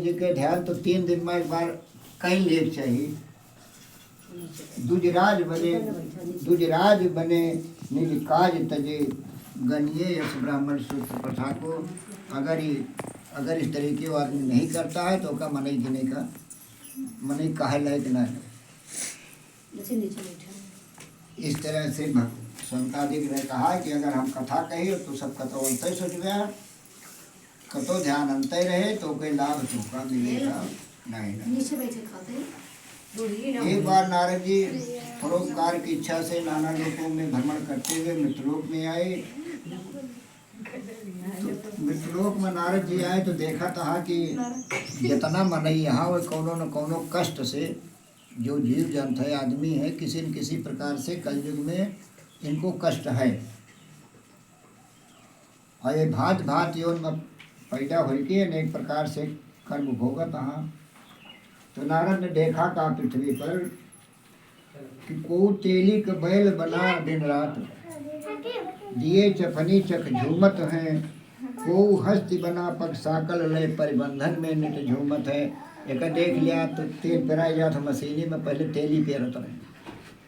जी के ध्यान तो 3 दिन में एक बार कहीं लेक चाहिए। दुजराज बने निज काज तजे, गनिये यश ब्राह्मण सूत्र प्रथा को। अगर इस तरीके वो आदमी नहीं करता है तो का मनई गिने का मनई काहे लायक ना है। इस तरह से संतादिक ने कहा कि अगर हम कथा कही तो सब कथो अंत सोचबे, कतो ध्यान अंत रहे तो कोई लाभ चौका मिलेगा नहीं। एक बार नारद जी परोपकार की इच्छा से नाना लोकों में भ्रमण करते हुए मृतलोक में आए। तो मृतलोक में नारद जी आए तो देखा था कि जितना मनई यहाँ वो कोनो न कोनो कष्ट से जो जीव जंत है आदमी है किसी न किसी प्रकार से कलयुग में इनको कष्ट है और ये भांत भांत यौन में पैदा होके अनेक प्रकार से कर्म भोगत हाँ। तो नारद ने देखा का पृथ्वी पर कि को तेली का बैल बना दिन रात, दिए चफनी चक झूमत हैं, को हस्ती बना पग साकल लय परिबंधन में नित झूमत है। एक देख लिया तो तेल पेरा गया था मशीनी में, पहले तेल ही पेरत रहे,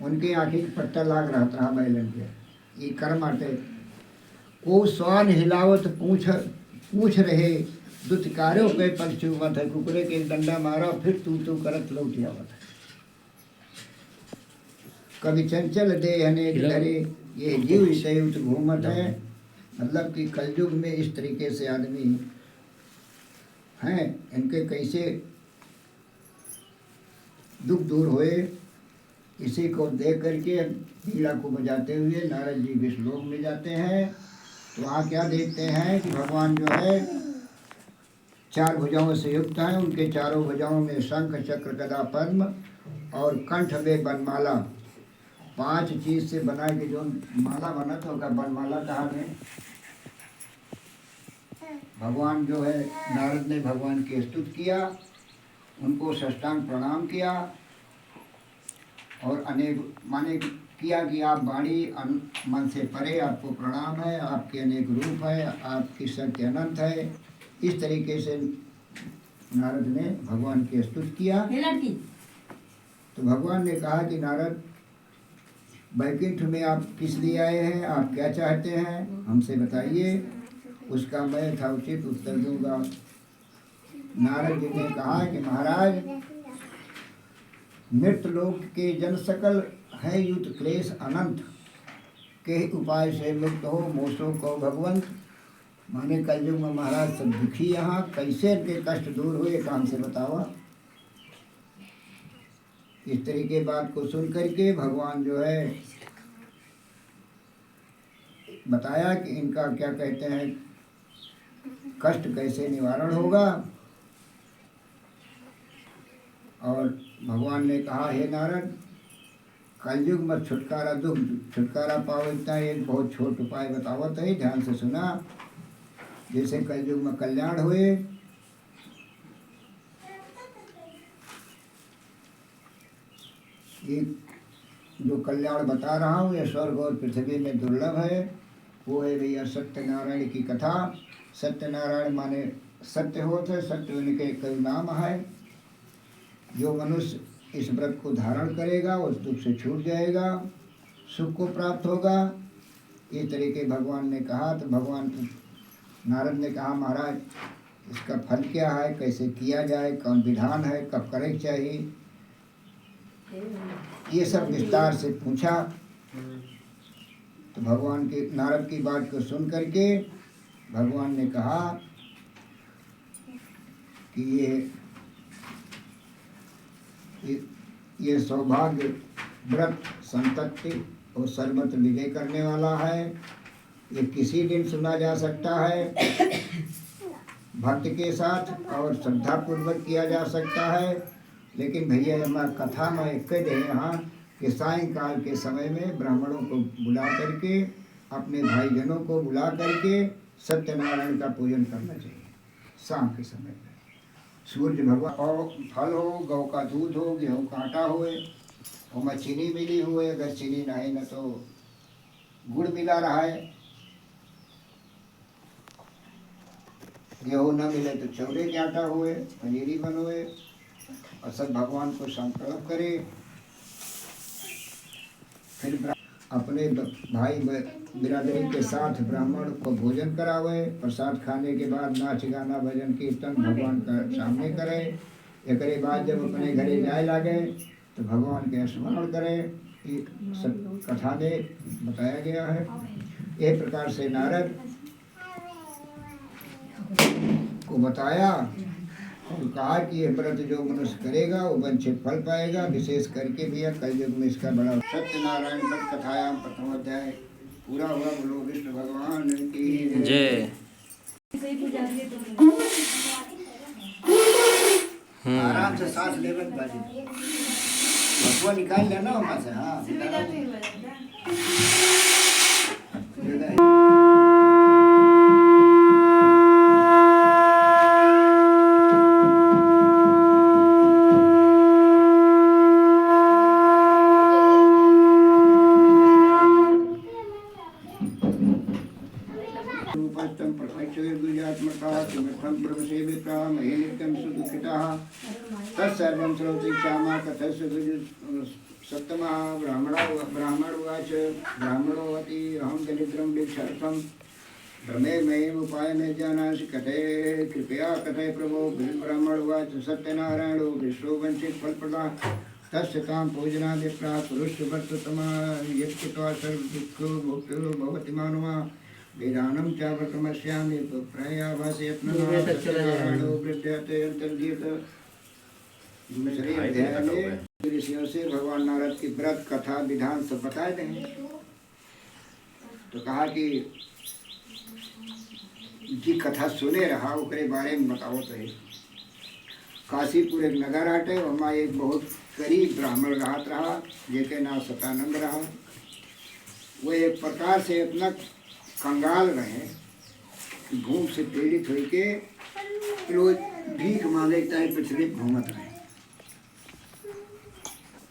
उनकी आँखी पट्टा लाग रहा था बैलन के ये कर्म आते। को स्वान हिलावत पूछ रहे, दुत्कारों पे पग चूमत है, कुकरे के डंडा मारा फिर तू करत लौट आवत है। कभी चंचल दे अनेक डरे, ये जीव सयुत घूमत है। मतलब कि कलयुग में इस तरीके से आदमी हैं, इनके कैसे दुख दूर होए, इसी को देख करके पीड़ा को बजाते हुए नारद जी विष्णुलोक में जाते हैं। तो वहाँ क्या देखते हैं कि भगवान जो है 4 भुजाओं से युक्त हैं, उनके चारों भुजाओं में शंख चक्र गदा पद्म और कंठ में बनमाला, 5 चीज से बना के जो माला बना तो बनमाला कहा गया। भगवान जो है नारद ने भगवान की स्तुति किया, उनको साष्टांग प्रणाम किया और अनेक माने किया कि आप वाणी मन से परे, आपको प्रणाम है, आपके अनेक रूप है, आपकी शक्ति अनंत है। इस तरीके से नारद ने भगवान की स्तुति किया। तो भगवान ने कहा कि नारद वैकुंठ में आप किस लिए आए हैं, आप क्या चाहते हैं हमसे बताइए, उसका मैं यथोचित उत्तर दूंगा। नारद जी ने कहा कि महाराज मृतलोक के जन सकल है युत क्लेश अनंत, के उपाय से मुक्त हो मोसो को भगवंत। माने कलयुग में महाराज सब दुखी, यहाँ कैसे इनके कष्ट दूर हुए काम से बतावा। इस तरीके बात को सुन करके भगवान जो है बताया कि इनका क्या कहते हैं कष्ट कैसे निवारण होगा। और भगवान ने कहा हे नारद, कलयुग में छुटकारा पाओ इतना एक बहुत छोट उपाय बतावत है, ध्यान से सुना। जैसे कलयुग में कल्याण हुए, एक जो कल्याण बता रहा हूँ यह स्वर्ग और पृथ्वी में दुर्लभ है, वो है भैया सत्यनारायण की कथा। सत्यनारायण माने सत्य होते, सत्य उनके कई नाम है। जो मनुष्य इस व्रत को धारण करेगा उस दुख से छूट जाएगा, सुख को प्राप्त होगा। ये तरीके भगवान ने कहा। तो भगवान नारद ने कहा महाराज इसका फल क्या है, कैसे किया जाए, कौन विधान है, कब करे चाहिए, ये सब विस्तार से पूछा। तो भगवान के नारद की बात को सुन करके भगवान ने कहा कि ये सौभाग्य व्रत संतति और सर्वत्र विजय करने वाला है। ये किसी दिन सुना जा सकता है भक्त के साथ और श्रद्धा पूर्वक किया जा सकता है। लेकिन भैया हमारा कथा में एक दे यहाँ कि सायंकाल के समय में ब्राह्मणों को बुला करके, अपने भाईजनों को बुला करके सत्यनारायण का पूजन करना चाहिए। शाम के समय में सूर्य भगवान और फल हो, गौ का दूध हो, गेहूँ का आटा होए, और में चीनी मिली हुए, अगर चीनी नहीं न तो गुड़ मिला रहा है। गेहूँ न मिले तो चौरे के आटा हुए, पनीरी बनोए और सब भगवान को संकल्प करे। फिर अपने भाई बिरादरी के साथ ब्राह्मण को भोजन करावे। प्रसाद खाने के बाद नाच गाना भजन कीर्तन भगवान का सामने करे। एक बाद जब अपने घरे जाए लागे तो भगवान के स्मरण करे। ये सब कथा में बताया गया है। एक प्रकार से नारद को बताया और कहा कि ये व्रत जो मनुष्य करेगा वो वंचित फल पाएगा। विशेष करके भी कलयुग में इसका बड़ा सत्यनारायण व्रत कथायाम प्रथम अध्याय पूरा हुआ। बोलो विष्णु भगवान की जय। आराम से सांस लेवल बाजी भगवान निकाल लेना वहाँ से। हाँ तत्सर्वं श्रोति श्यामा कथस्य सप्तमः ब्राह्मणोवाच ब्राह्मणोऽवति अहं दरिद्रं भिक्षार्थं भ्रमे मयीम् उपाय में जानासि कथय कृपया कथय प्रभो। ब्राह्मणोवाच सत्यनारायणो विश्वो वंचित फलप्रदा तस्य तां पूजना विप्राः पुरुषवर्ततमा यत्कृत्वा सर्वदुःखो मुक्तो भवति मानवा। वेदानं चाव्रतमस्यामि प्रयाभासे यत्ननारायणो वृद्ध्यते अंतर्गीत। दूसरे अध्याय में ऋषियों से भगवान नारद की व्रत कथा विधान सब बताए देंगे। तो कहा कि जी कथा सुने रहा ओकरे बारे में बताओ। तो काशीपुर एक नगर आटे वहाँ एक बहुत गरीब ब्राह्मण राहत रहा जेके नाम सतानंद रहा। वो एक प्रकार से इतना कंगाल रहे कि भूख से पीड़ित होके रोज भीख मांगे पृथ्वी घूमत रहे।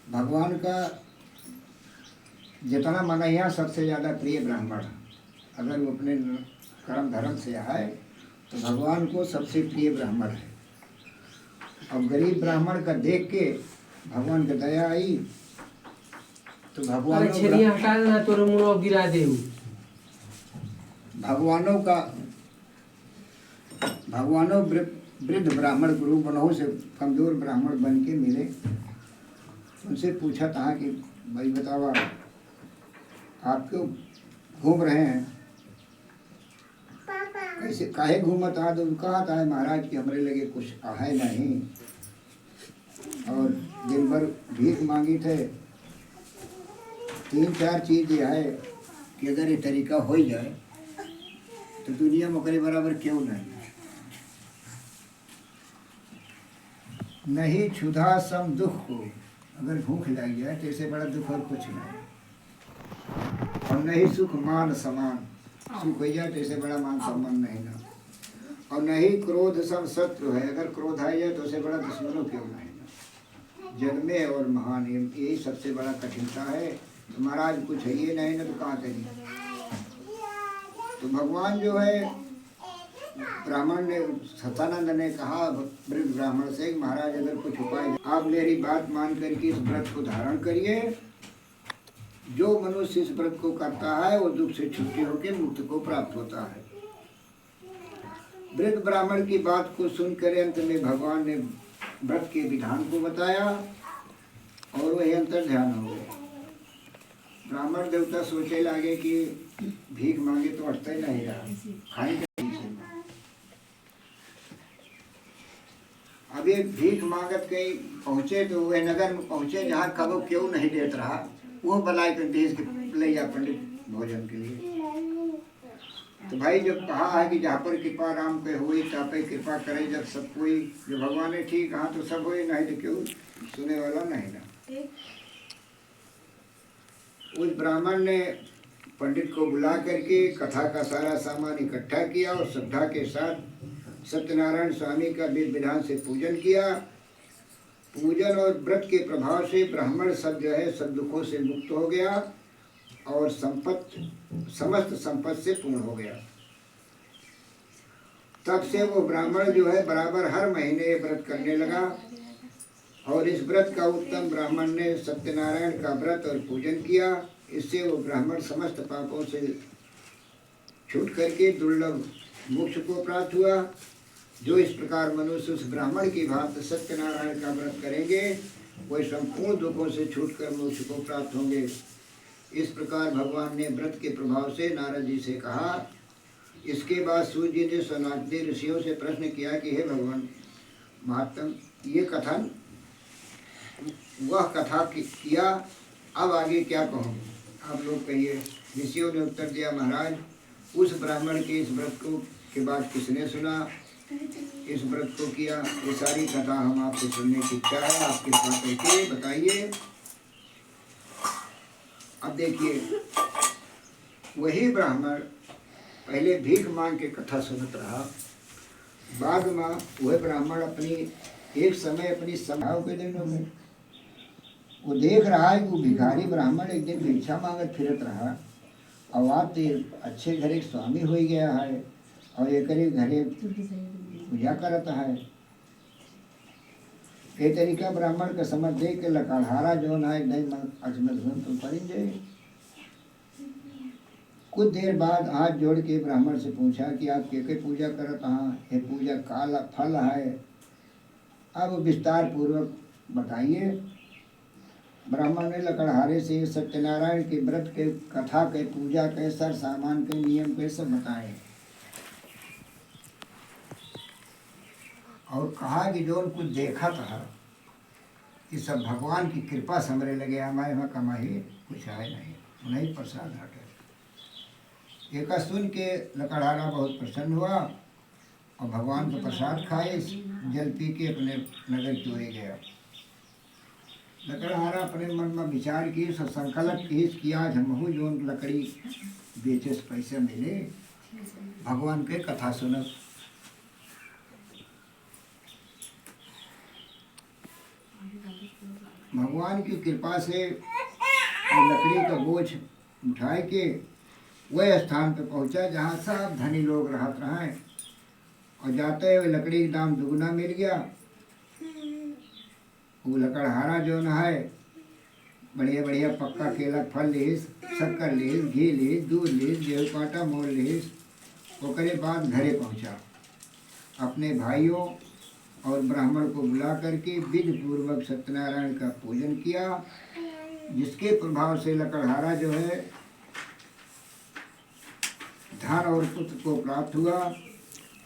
भगवान का जितना मनैया सबसे ज़्यादा प्रिय ब्राह्मण। अगर वो अपने कर्म धर्म से आए तो भगवान को सबसे प्रिय ब्राह्मण है। अब गरीब ब्राह्मण का देख के भगवान की दया आई तो भगवानों वृद्ध ब्राह्मण गुरु बनहु से कमजोर ब्राह्मण बन के मिले। उनसे पूछा था कि भाई बताओ आप क्यों घूम रहे हैं, कैसे काहे घूमत आ। तो कहा था महाराज कि हमारे लगे कुछ है नहीं और दिन भर भीख मांगी थे। 3-4 चीज़ ये है कि अगर ये तरीका हो जाए तो दुनिया में करे बराबर क्यों नहीं क्षुधा सम दुख को। अगर भूख लग जाए तो इससे बड़ा दुख और कुछ नहीं। और नहीं सुख मान समान, सुख हो जाए तो इससे बड़ा मान सम्मान नहीं ना। और नहीं क्रोध सब शत्रु है, अगर क्रोध आ जाए तो उससे बड़ा दुश्मनों क्यों नहीं ना। जन्मे और महान यही सबसे बड़ा कठिनता है। तो महाराज कुछ है ये नहीं ना तो कहाँ करें। तो भगवान जो है ब्राह्मण ने सतानंद ने कहा वृद्ध ब्राह्मण से महाराज अगर कुछ उपाय आप मेरी बात मान करके इस व्रत को धारण करिए। जो मनुष्य इस व्रत को करता है वो दुख से छुट्टी होकर मुक्त को प्राप्त होता है। वृद्ध ब्राह्मण की बात को सुनकर अंत में भगवान ने व्रत के विधान को बताया और वही अंतर ध्यान हो गया। ब्राह्मण देवता सोचे लागे कि भीख मांगे तो अटता ही नहीं रहा, खाएंगे। अब ये भीख मांगत कहीं पहुँचे तो वह नगर में पहुँचे जहाँ कबो क्यों नहीं देता रहा। वो बलाई कर देश के ले जा पंडित भोजन के लिए। तो भाई जब कहा है कि जहाँ पर कृपा राम पे हुई तहाँ पे कृपा करे जब सब कोई। जो भगवान ने ठीक कहा तो सब हुई, नहीं तो क्यों सुने वाला नहीं ना। उस ब्राह्मण ने पंडित को बुला करके कथा का सारा सामान इकट्ठा किया और श्रद्धा के साथ सत्यनारायण स्वामी का विधि विधान से पूजन किया। पूजन और व्रत के प्रभाव से ब्राह्मण सब जो है सब दुखों से मुक्त हो गया और समस्त संपत्ति से पूर्ण हो गया। तब से वो ब्राह्मण जो है बराबर हर महीने ये व्रत करने लगा। और इस व्रत का उत्तम ब्राह्मण ने सत्यनारायण का व्रत और पूजन किया। इससे वो ब्राह्मण समस्त पापों से छूट करके दुर्लभ मोक्ष को प्राप्त हुआ। जो इस प्रकार मनुष्य उस ब्राह्मण की भांति सत्यनारायण का व्रत करेंगे वे संपूर्ण दुखों से छूटकर मोक्ष को प्राप्त होंगे। इस प्रकार भगवान ने व्रत के प्रभाव से नारद जी से कहा। इसके बाद सूर्य जी ने सनातनी ऋषियों से प्रश्न किया कि हे भगवान महात्म, ये कथन वह कथा किया, अब आगे क्या कहूँ, आप लोग कहिए। ऋषियों ने उत्तर दिया, महाराज उस ब्राह्मण के इस व्रत को के बाद किसने सुना, इस व्रत को किया, ये सारी कथा हम आपसे सुनने की इच्छा है, आप कृपा करके बताइए। अब देखिए, वही ब्राह्मण पहले भीख मांग के कथा सुनत रहा। बाद में वह ब्राह्मण अपनी एक समय अपनी समाओं के दिनों में वो देख रहा है कि वो भिखारी ब्राह्मण एक दिन भिक्षा मांगत फिरत रहा। और आप तो अच्छे घरे स्वामी हो गया है और एक घरे पूजा करता है। ये तरीका ब्राह्मण का समझ दे के लकड़हारा जो ना अजमत तो परिंदे। कुछ देर बाद हाथ जोड़ के ब्राह्मण से पूछा कि आप के पूजा करत हाँ, ये पूजा काला फल है, अब विस्तार पूर्वक बताइए। ब्राह्मण ने लकड़हारे से सत्यनारायण के व्रत के कथा के पूजा के सर सामान के नियम के सब बताए और कहा कि जो कुछ देखा था ये सब भगवान की कृपा से हमरे लगे, हमारे वहाँ कमाई कुछ है नहीं, उन्हें प्रसाद हटे। एक सुन के लकड़हारा बहुत प्रसन्न हुआ और भगवान का प्रसाद खाए, जल पी के अपने नगर की ओर गया। लकड़हारा अपने मन में विचार की, संकल्प की आज हम जो लकड़ी बेचे से पैसे मिले भगवान के कथा सुनत। भगवान की कृपा से लकड़ी का बोझ उठाए के वह स्थान पर पहुंचा जहाँ सब धनी लोग रहत रहे और जाते हुए लकड़ी का दाम दुगुना मिल गया। वो लकड़हारा जो न है बढ़िया बढ़िया पक्का केला फल लीस, शक्कर लीस, घी लीस, दूध लीस, गेहूँ काटा मोल लीस। ओकरे बाद घरे पहुंचा, अपने भाइयों और ब्राह्मण को बुला करके विधि पूर्वक सत्यनारायण का पूजन किया, जिसके प्रभाव से लकड़हारा जो है धन और पुत्र को प्राप्त हुआ।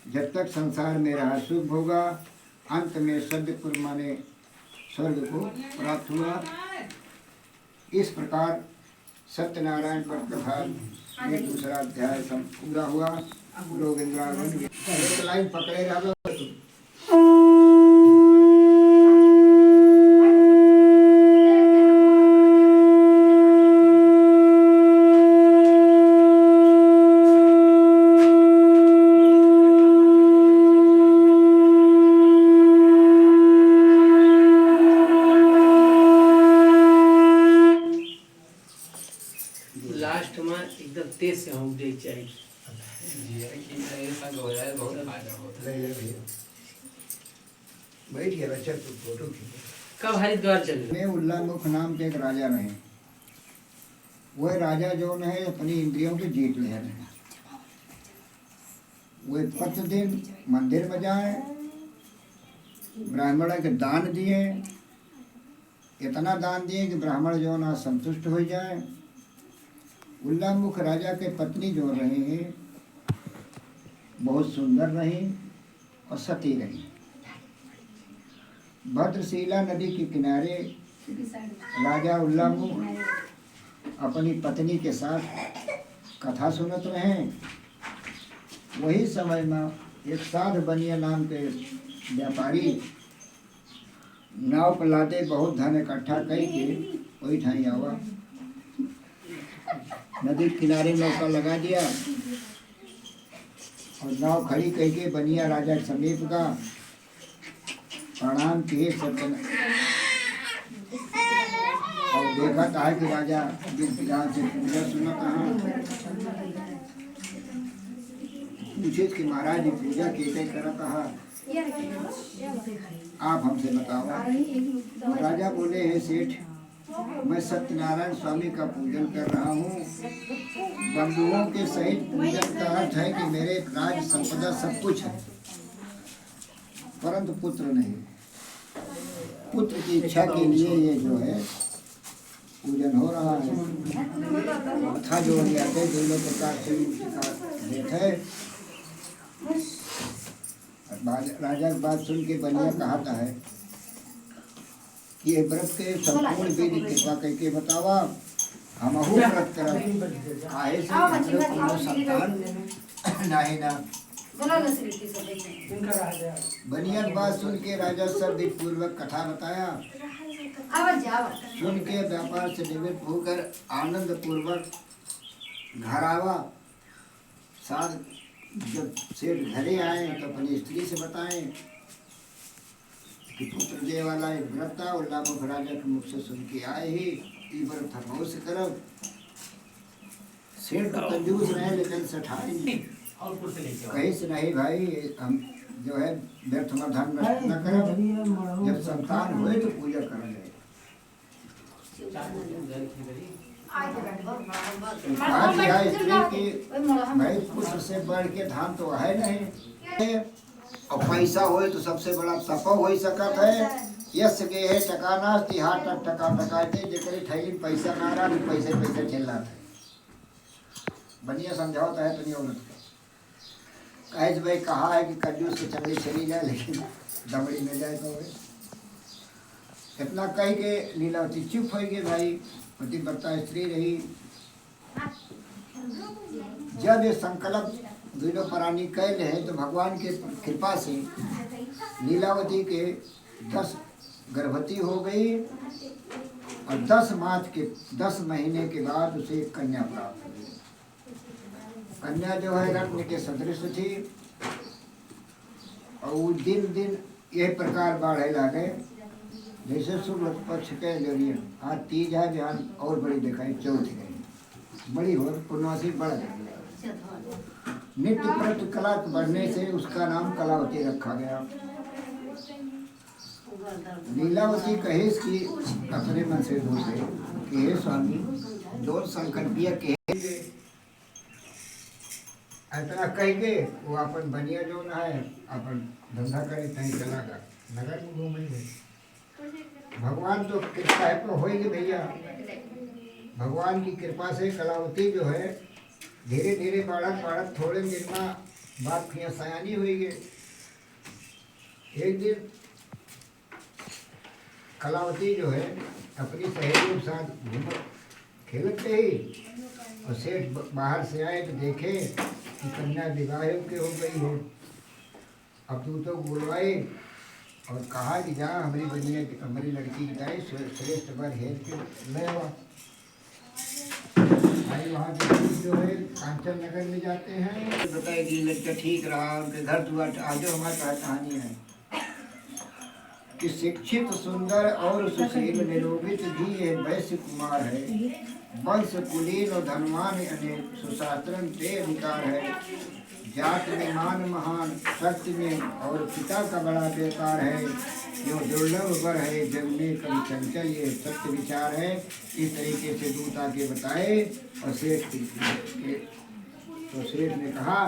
जब तक संसार में रहा सुख होगा, अंत में सद्यपुर माने स्वर्ग को प्राप्त हुआ। इस प्रकार सत्यनारायण पर कथा एक दूसरा अध्याय पूरा हुआ। लोग एक लाइन पकड़े रहा। लास्ट में एकदम तेज से हम दे चाहिए बैठ गया बच्चा तो फोटो खींचे। कब हरिद्वार चले में उल्लामुख नाम के एक राजा रहे। वह राजा जो है अपनी इंद्रियों को जीत ले रहे। वे प्रतिदिन मंदिर में जाए, ब्राह्मण के दान दिए, इतना दान दिए कि ब्राह्मण जो ना संतुष्ट हो जाए। उल्लामुख राजा के पत्नी जो रहे हैं बहुत सुंदर रही और सती रही। भद्रशिला नदी के किनारे राजा उल्लामुख अपनी पत्नी के साथ कथा सुनत रहे। वही समय में एक साध बनिया नाम के व्यापारी नाव पर लादे बहुत धन इकट्ठा करके वही ठाई आवा। नदी किनारे नौका लगा दिया और नाव खड़ी करके बनिया राजा के समीप का प्रणाम किए सत्य और देखा था कि राजा जिस विधान से पूजा सुना था पूछे कि महाराज जी पूजा कैसे करा कहा आप हमसे बताओ। राजा बोले हे सेठ, मैं सत्यनारायण स्वामी का पूजन कर रहा हूँ। बंधुओं के सहित पूजन का अर्थ है कि मेरे राज संपदा सब कुछ है, परंतु पुत्र नहीं। पुत्र की इच्छा के लिए ये जो है पूजन हो रहा है। कथा जो जाते दोनों प्रकार से देते हैं। राजा की बात सुन के बनिया कहता है कि ये व्रत के संपूर्ण विधि कृपा करके बतावा, हम व्रत करब काहे से हम लोग कोनो संतान नहीं ना। बनिया की बात सुन के राजा सब विधि पूर्वक कथा बताया। सुन के व्यापार से निवृत्त होकर आनंद पूर्वक घर आवा। साथ जब सेठ घरे आए तो अपनी स्त्री से बताएं कि पुत्र दे वाला एक व्रत था और लाभक राजा के मुख से सुन के आए ही ई व्रत हम अवश्य करब। सेठ तो कंजूस रहे लेकिन सठाई कहीं से नहीं भाई, हम जो है व्यर्थ में धन नष्ट न करब। जब संतान हुए तो पूजा करल जाए। आज यह स्त्री की भाई पुत्र से बढ़ के धन तो है नहीं, और पैसा होए तो सबसे बड़ा तप हो सकत है। यस गे है टकाना तिहार टक टका टकाते जेकरे थैली पैसा ना रहा पैसे पैसे चिल्ला थे। बनिया समझाता है तो नहीं औरत का कहे भाई कहा है कि कंजूस से चंगी चली जाए लेकिन दमड़ी में जाए तो इतना कह के लीलावती चुप हो गई। भाई पतिव्रता स्त्री रही। जब ये संकल्प दोनों प्राणी कैल है तो भगवान के कृपा से लीलावती के 10 गर्भवती हो गई और 10 महीने के बाद उसे एक कन्या प्राप्त हुई। कन्या जो है रत्न के सदृश थी और वो दिन दिन यह प्रकार बढ़े लगे जैसे शुक्ल पक्ष के जरिए। आज तीज है ध्यान और बड़ी दिखाई, चौथ गई बड़ी हो पूर्णवासी बढ़ गई। नित्य प्रति कला बढ़ने से उसका नाम कलावती रखा गया। लीलावती कहेश की अपने मन से पूछे कि हे स्वामी दो संकल्पिया के इतना कहेंगे वो अपन बनिया जो ना है अपन धंधा करे कहीं चला कर नगर में घूमेंगे। भगवान तो कृपा है तो होएगी भैया। भगवान की कृपा से कलावती जो है धीरे धीरे बढ़त थोड़े दिन में बात फिर सयानी हुई गई। एक दिन कलावती जो है अपनी सहेलियों के साथ घूम खेलते ही और सेठ बाहर से आए तो देखे कि कन्या विवाह के हो गई है। अब तू तो बुलवाए और कहा कि जा हमारी लड़की की दाई श्रेष्ठ वर हेर के ले आवा। भाई वहाँ पे जो है कांचन नगर में जाते हैं। बताए कि लड़का ठीक रहा, उनके घर दुआर आज हमारे पास कहानी है कि शिक्षित सुंदर और सुशील निरोगित भी है वैश्य कुमार है। वंश कुलीन और धनवान अनेक सुशास्त्रन ते अधिकार है। जात में मान महान शक्ति में और पिता का बड़ा व्यापार है। जो दुर्लभ वर है जग में कभी चंचल ये सत्य विचार है। इस तरीके से दूत आके बताए और सेठ ने कहा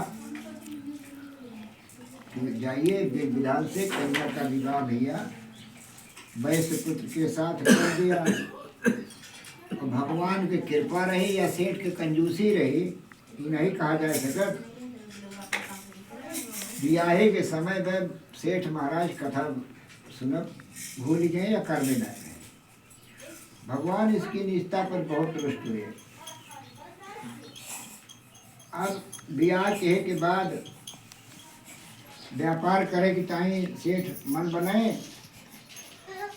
कि जाइए विधान से कन्या का विवाह भैया वैश्य पुत्र के साथ कर दिया। और भगवान की कृपा रही या सेठ की कंजूसी रही ये नहीं कहा जा सकत। ब्याहे के समय में सेठ महाराज कथा सुनब भूल गए या कर देना है। भगवान इसकी निष्ठा पर बहुत रुष्ट हुए। अब ब्याह के बाद व्यापार करे कि चाहे सेठ मन बनाए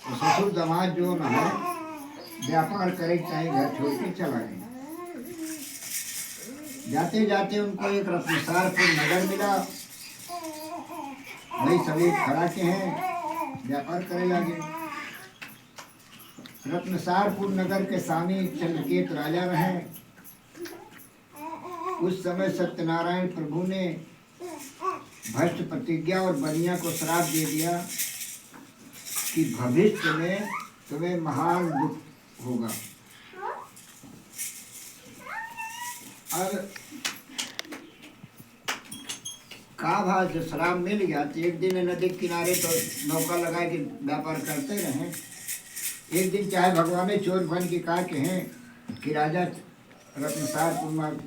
तो ससुर दामाद जो न है व्यापार करे चाहे घर छोड़ के चला गए। जाते जाते उनको एक रत्नसारपुर नगर मिला। वही सभी खड़ा के हैं व्यापार करे लगे। रत्नसारपुर नगर के स्वामी चंद्रकेत राजा रहे। उस समय सत्यनारायण प्रभु ने भ्रष्ट प्रतिज्ञा और बनिया को श्राप दे दिया कि भविष्य में तुम्हें महान दुख होगा। और कहा भाई जो श्राप मिल गया तो एक दिन नदी के किनारे तो नौका लगा के व्यापार करते रहे। एक दिन चाहे भगवान ने चोर बन के कहा कि हैं कि राजा रत्नसार कुमार